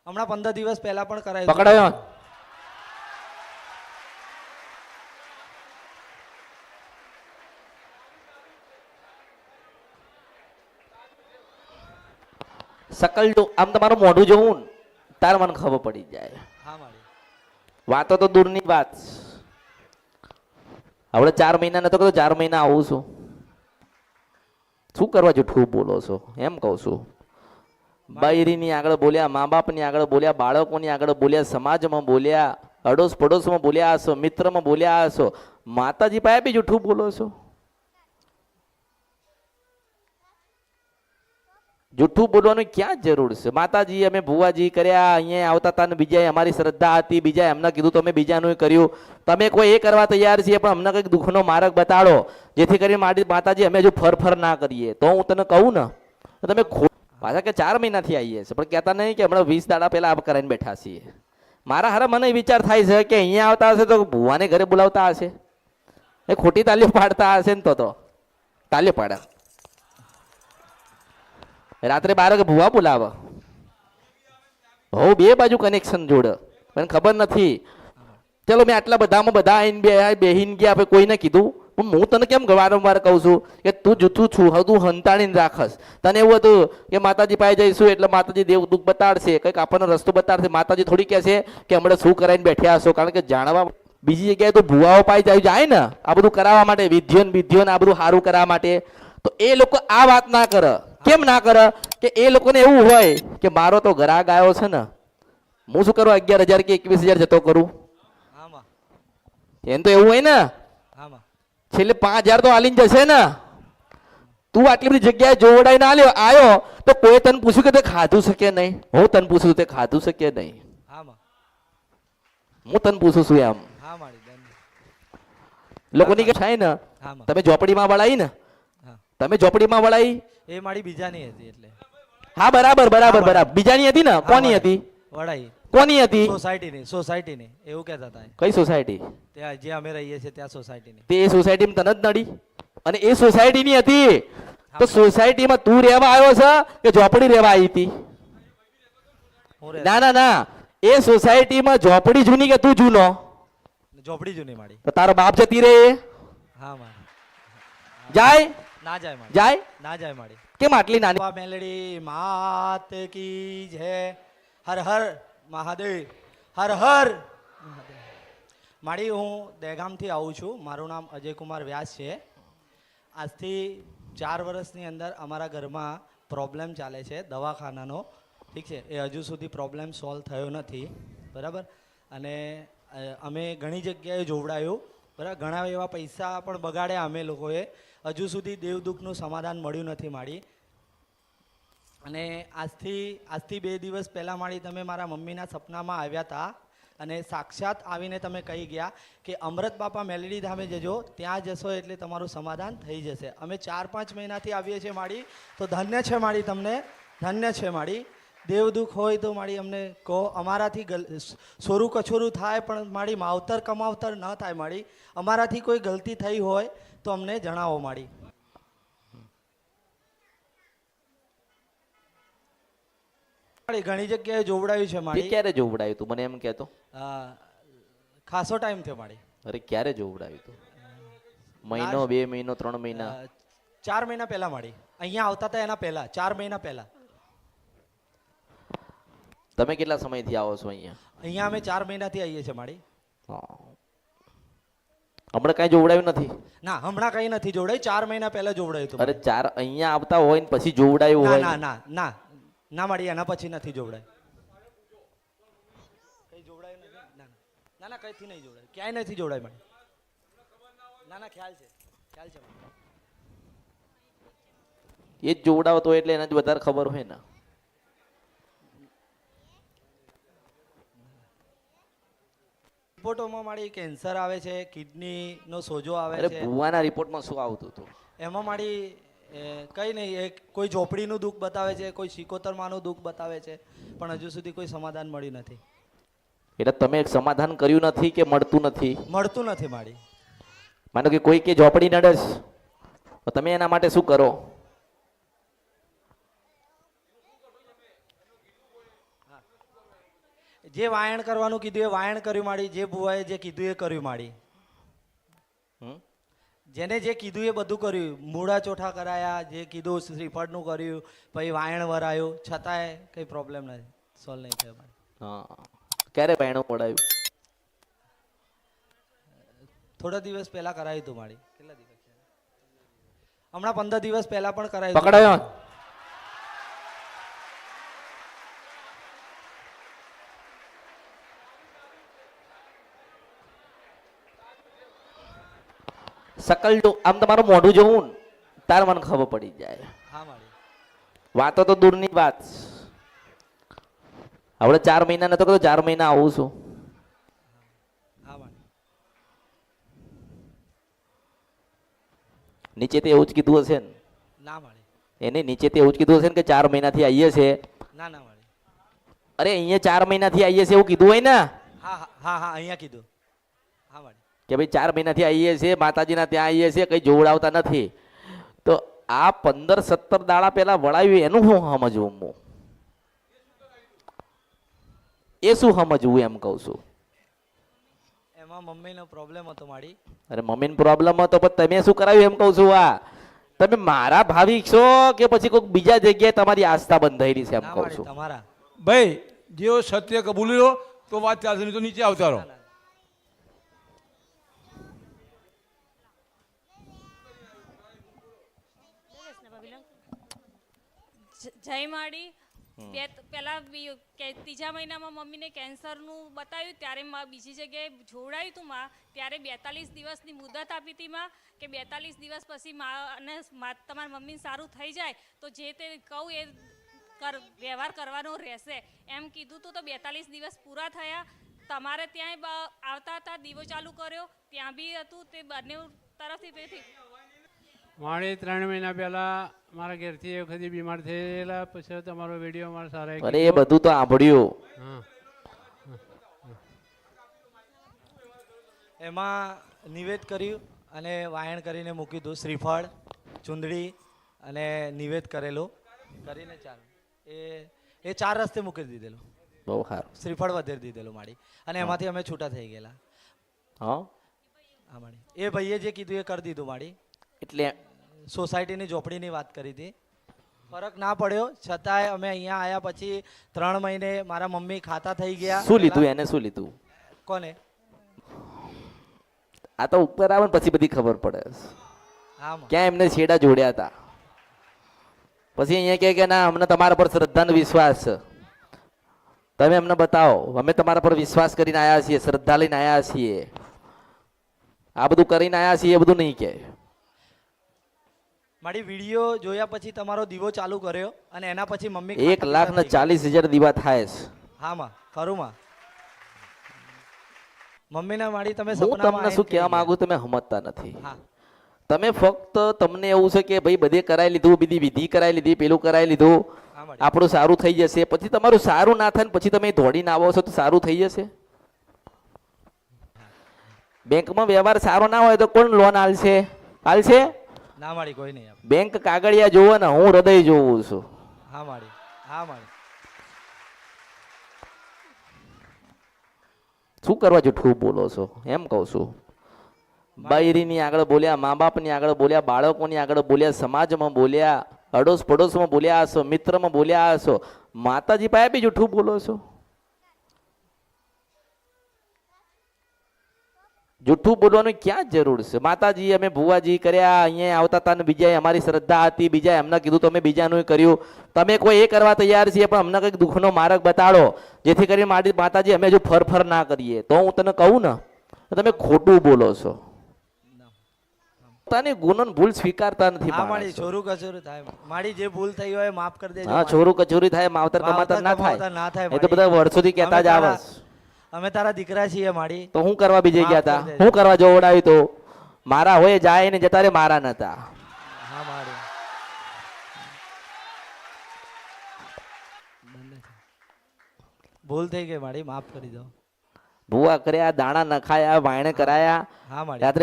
હમણાં 15 દિવસ પહેલા પણ કરાયું પકડાયો સકલ જો આમ તમારું મોઢું જોવું ને તાર મને ખબર પડી જાય. હા મારી વાતો તો દૂરની વાત. હવે 4 મહિના નતો કીધું 4 મહિના આવું છું. શું કરવા જૂઠું બોલો છો એમ કહું છું. બૈરીની આગળ બોલ્યા, મા બાપની આગળ બોલ્યા, બાળકોની આગળ બોલ્યા, સમાજમાં બોલ્યા, અડોશ પડોશમાં બોલ્યા હશો, મિત્રમાં બોલ્યા હશો, માતાજી પાસે બી જૂઠું બોલો છો. જૂઠું બોલવાની ક્યાં જરૂર છે? માતાજી અમે ભુવાજી કર્યા, અહીંયા આવતા હતા ને બીજા અમારી શ્રદ્ધા હતી, બીજા એમને કીધું તમે બીજાનું કર્યું. તમે કોઈ એ કરવા તૈયાર છીએ પણ અમને કંઈક દુઃખનો માર્ગ બતાડો જેથી કરીને માતાજી અમે હજુ ફર ના કરીએ. તો હું તને કહું ને તમે પાછા કે 4 મહિનાથી આવીએ છીએ પણ કહેતા નહીં કે હમણાં 20 દાડા પહેલા આ કરાઈને બેઠા છીએ. મારા હારા મને વિચાર થાય છે કે અહીંયા આવતા હશે તો ભુવાને ઘરે બોલાવતા હશે, એ ખોટી તાલીઓ પાડતા હશે ને તો તાલીઓ પાડે. રાત્રે 12 વાગે ભુવા બોલાવે. હો બે બાજુ કનેક્શન જોડે પણ ખબર નથી. ચલો મેં આટલા બધામાં બધા આવીને બેહીને ગયા, આપણે કોઈને કીધું. પણ હું તને કેમ વારંવાર કહું છું કે તું જૂઠું છું, તું હંતાણીને રાખસ. તને એવું હતું કે માતાજી પાસે જઈશું એટલે માતાજી દેવ દુઃખ બતાડશે, કંઈક આપણને રસ્તો બતાડશે. માતાજી થોડી કહેશે કે હમણાં શું કરાવીને બેઠ્યા હશો. કારણ કે જાણવા બીજી જગ્યાએ તો ભુવાઓ પાસે જાય ને આ બધું કરાવવા માટે, વિધિઓન આ બધું સારું કરવા માટે. તો એ લોકો આ વાત ના કરે. કેમ ના કરે? કે એ લોકોને એવું હોય કે મારો તો ગ્રાહક આવ્યો છે ને, હું શું કરું 11,000 કે 21,000 જતો કરું. એમ તો એવું હોય ને, છેલ્લે 5,000 તો હાલીને જશે ને. તું આટલી બધી જગ્યાએ જોવડાઈને આવ્યો તો કોઈ તને પૂછ્યું કે તે ખાધું છે કે નહીં? હું તને પૂછું તે ખાધું છે કે નહીં? હું તને પૂછું છું એમ. લોકોની કે થાય ને તમે ઝોપડીમાં વળાઈ ને, તમે ઝોપડીમાં વળાઈ એ મારી બીજાની હતી એટલે. હા બરાબર બીજાની હતી ને? કોની હતી? વડાઈ. કોની હતી? સોસાયટીની એવું કહેતા હતા. કઈ સોસાયટી? ત્યાં જે અમે રહીએ છીએ ત્યાં સોસાયટીની. તે સોસાયટીમાં તને જ નડી અને એ સોસાયટીની હતી. તો સોસાયટીમાં તું રહેવા આવ્યો છે કે ઝોપડી રહેવા આવી હતી? ના એ સોસાયટીમાં ઝોપડી જૂની કે તું જૂનો? ઝોપડી જૂની મારી. તો તારો બાપ જતી રહે? હા જાય ના જાય મારી. જાય ના જાય મારી. કેમ આટલી નાની? મેલડી માત કી જય. હર હર મહાદેવ. હર હર મારી. હું દહેગામથી આવું છું. મારું નામ અજય કુમાર વ્યાસ છે. આજથી 4 વર્ષની અંદર અમારા ઘરમાં પ્રોબ્લેમ ચાલે છે દવાખાનાનો. ઠીક છે, એ હજુ સુધી પ્રોબ્લેમ સોલ્વ થયો નથી. બરાબર. અને અમે ઘણી જગ્યાએ જોવડાયું. બરાબર, ઘણા એવા પૈસા પણ બગાડ્યા અમે લોકોએ. હજુ સુધી દેવદુઃખનું સમાધાન મળ્યું નથી મારી. અને આજથી 2 દિવસ પહેલાં મારી તમે મારા મમ્મીના સપનામાં આવ્યા હતા અને સાક્ષાત આવીને તમે કહી ગયા કે અમૃત બાપા મેલડી ધામે જજો, ત્યાં જશો એટલે તમારું સમાધાન થઈ જશે. અમે 4-5 મહિનાથી આવીએ છીએ મારી. તો ધન્ય છે મારી, તમને ધન્ય છે મારી. દેવ દુઃખ હોય તો મારી અમને કહો. અમારાથી સોરું કછોરું થાય પણ મારી માવતર કમાવતર ન થાય મારી. અમારાથી કોઈ ગલતી થઈ હોય તો અમને જણાવો મારી. ઘણી જગ્યાએ જોવડાયું છે મારી. ક્યારે જોવડાયું તું મને એમ કહેતો? ખાસો ટાઈમ થયો મારી. અરે ક્યારે જોવડાયું તું? મહિનો, 2 મહિનો, 3 મહિના? 4 મહિના પહેલા મારી. અહીંયા આવતા હતા એના પહેલા 4 મહિના પહેલા. તમે કેટલા સમયથી આવો છો અહીંયા? અહીંયા અમે 4 મહિનાથી આવીએ છીએ મારી. હમણાં કઈ જોવડાયું નથી? ના, હમણાં કઈ નથી જોવડાયું. 4 મહિના પહેલા જોવડાયું હતું. અરે 4 અહીંયા આવતા હોય ને પછી જોવડાયું હોય? ના ના મારી, એના પછી નથી જોવડાય. કઈ જોવડાય નથી. ના કઈથી નહીં જોવડાય. ક્યાંય નથી જોવડાય મારી. ના ખ્યાલ છે. એ જ જોવડાવતો હોય એટલે એનાથી વધારે ખબર હોય ને. રિપોર્ટોમાં મારી કેન્સર આવે છે, કિડનીનો સોજો આવે છે. અરે ભુવાના રિપોર્ટમાં શું આવતું હતું? એમાં મારી કઈ નહીં, કોઈ ઝોપડીનું દુઃખ બતાવે છે, કોઈ સિકોતરમાનું દુઃખ બતાવે છે, પણ હજુ સુધી કોઈ સમાધાન મળ્યું નથી. એટલે તમે સમાધાન કર્યું નથી કે મળતું નથી? મળતું નથી મારી. માનો કે કોઈ કે ઝોપડી નડસ તો તમે એના માટે શું કરો? જે વાયણ કરવાનું કીધું એ વાયણ કર્યું માડી, જે ભુવાએ જે કીધું એ કર્યું માડી. હમ? જેને જે કીધું એ બધું કર્યું. મૂળા ચોઠા કરાયા, જે કીધું શ્રીફળનું કર્યું, પછી વાયણ વરાયું, છતાંય કંઈ પ્રોબ્લેમ નથી, સોલ્વ નહીં થયો માડી. હા. ક્યારે પાયણું પડાયું? થોડા દિવસ પહેલા કરાયું હતું માડી. કેટલા દિવસ છે? હમણાં 15 દિવસ પહેલા પણ કરાયું હતું. પકડાયો? સકલ જો આમ તમારું મોઢું જોવું ને તાર મને ખબર પડી જાય. હા માડી. વાતો તો દૂરની વાત. હવે 4 મહિના નતો કીધું 4 મહિના આવું છું. હા માડી. નીચે તો એવું જ કીધું હશે ને? ના માડી. એને નીચે તો એવું જ કીધું હશે ને કે 4 મહિનાથી આવીએ છે. ના ના માડી. અરે અહીંયા 4 મહિનાથી આવીએ છે એવું કીધું હોય ને હા હા હા હા અહીંયા કીધું. હા માડી. કે ભાઈ 4 મહિનાથી આવીએ છીએ, માતાજીના ત્યાં આવીએ છીએ, કઈ જોવડાવતા નથી. તો આ 15-17 દાડા પહેલા વળાવ્યું એનું શું સમજવું હું? એ શું સમજવું એમ કહું છું. એમાં મમ્મીનો પ્રોબ્લેમ હતો માડી. અરે મમ્મીનો પ્રોબ્લેમ હતો પણ તમે શું કરાવ્યું એમ કહું છું. આ તમે મારા ભાવિક છો કે પછી કોઈક બીજા જગ્યાએ તમારી આસ્થા બંધાયેલી છે એમ ના કહું માડી, છું. તમારા. ભાઈ જેઓ સત્ય કબૂલી લો તો વાત ચાલશે, નહીં તો નીચે આવતા રહો. જય માડી. ત્રીજા મહિનામાં મમ્મીને કેન્સરનું બતાવ્યું, ત્યારે બીજી જગ્યાએ જોવડાયું હતું માં, ત્યારે 42 દિવસની મુદત આપી હતી માં, કે 42 દિવસ પછી અને તમારા મમ્મીને સારું થઈ જાય તો જે તે કહું એ વ્યવહાર કરવાનો રહેશે એમ કીધું હતું. તો 42 દિવસ પૂરા થયા, તમારે ત્યાંય આવતા હતા, દીવો ચાલુ કર્યો, ત્યાં બી હતું, તે બંને તરફથી તેથી મારે 3 મહિના પહેલા મારા ઘેરથી એ વખતે બીમાર થયેલા, પછી તમારો વિડીયો મારા સારા અરે એ બધું તો સાંભળ્યું. હા. એમાં નિવેદ કર્યું અને વાયણ કરીને મૂક્યું હતું. શ્રીફળ, ચુંદડી અને નિવેદ કરેલું કરીને ચાલુ એ 4 રસ્તે મૂકી દીધેલું. બહુ સારું. શ્રીફળ વધેરી દીધેલું માડી. અને એમાંથી અમે છૂટા થઈ ગયેલા. હા હા માડી. એ ભાઈએ જે કીધું એ કરી દીધું માડી. એટલે સોસાયટીની ઝોપડીની વાત કરી હતી. ફરક ના પડ્યો, છતાંય અમે અહીંયા આવ્યા પછી 3 મહિને મારા મમ્મી ખાતા થઈ ગયા. શું લીધું એને? શું લીધું? કોને? આ તો ઉપર આવે ને પછી બધી ખબર પડે. હા માં. ક્યાં એમને છેડા જોડ્યા હતા, પછી અહીંયા કહે કે ના અમને તમારા પર શ્રદ્ધાનો વિશ્વાસ છે, તમે અમને બતાવો, અમે તમારા પર વિશ્વાસ કરીને આવ્યા છીએ, શ્રદ્ધા લઈને આવ્યા છીએ, આ બધું કરીને આવ્યા છીએ, એ બધું નહીં કહે. મારી વિડીયો જોયા પછી તમારો દીવો ચાલુ કર્યો અને એના પછી મમ્મી 1,40,000 દીવા થાય છે. હા માં, ખરું માં. મમ્મીના માડી તમે હું સપનામાં તમને શું આવીને કહેવા કહી માંગુ તમે સમજતા નથી. ગયા. હા તમે ફક્ત તમને એવું છે કે ભાઈ બધે કરાવી લીધું, બીજી વિધિ કરાવી લીધી, પેલું કરાવી લીધું, હા માડી. આપણું સારું થઈ જશે, પછી તમારું સારું ના થાય ને પછી તમે દોડીને આવો છો તો સારું થઈ જશે? બેંકમાં વ્યવહાર સારો ના હોય તો કોણ લોન આલશે? આલશે? ના માડી, કોઈ નહીં આપે. બેંક કાગળિયા જોવો ને, હું હૃદય જોઉં છું. હા માડી. હા માડી. શું કરવા જૂઠું બોલો છો એમ કહું છું. બાયરીની આગળ બોલ્યા, મા બાપની આગળ બોલ્યા, બાળકોની આગળ બોલ્યા, સમાજમાં બોલ્યા, અડોશ પડોશમાં બોલ્યા હશો, મિત્રમાં બોલ્યા હશો, માતાજી પાસે બી જૂઠું બોલો છો. જૂઠું બોલવાની ક્યાં જરૂર છે? માતાજી અમે ભુવાજી કર્યા, અહીંયા આવતા હતા ને બીજા અમારી શ્રદ્ધા હતી, બીજા એમને કીધું તો અમે બીજાનું કર્યું. તમે કોઈ એ કરવા તૈયાર છીએ પણ અમને કંઈક દુઃખનો માર્ગ બતાડો જેથી કરીને માતાજી અમે જો ફર ના કરીએ. તો હું તને કહું ને તમે ખોટું બોલો છો. પોતાની ગુનો ભૂલ સ્વીકારતા નથી. હા માડી, ચોરું કચોરું થાય. માડી જે ભૂલ થઈ હોય માફ કરી દેજો. હા, ચોરું કચોરી થાય, માવતર કમાતર ના થાય. એ તો બધા વર્ષોથી કહેતા જ આવે. અમે તારા દીકરા છીએ માડી. તો હું કરવા બીજે ગયા હતા? માફ કરી દેજો. હું કરવા જોવડાવી? તો મારા હોય જાય ને જતા રે, મારા નતા. હા માડી. ભૂલ થઈ ગઈ માડી, માફ કરી દો. ભૂવા કર્યા, દાણા નખાયા, વાયણે કરાયા, હા માડી. રાત્રે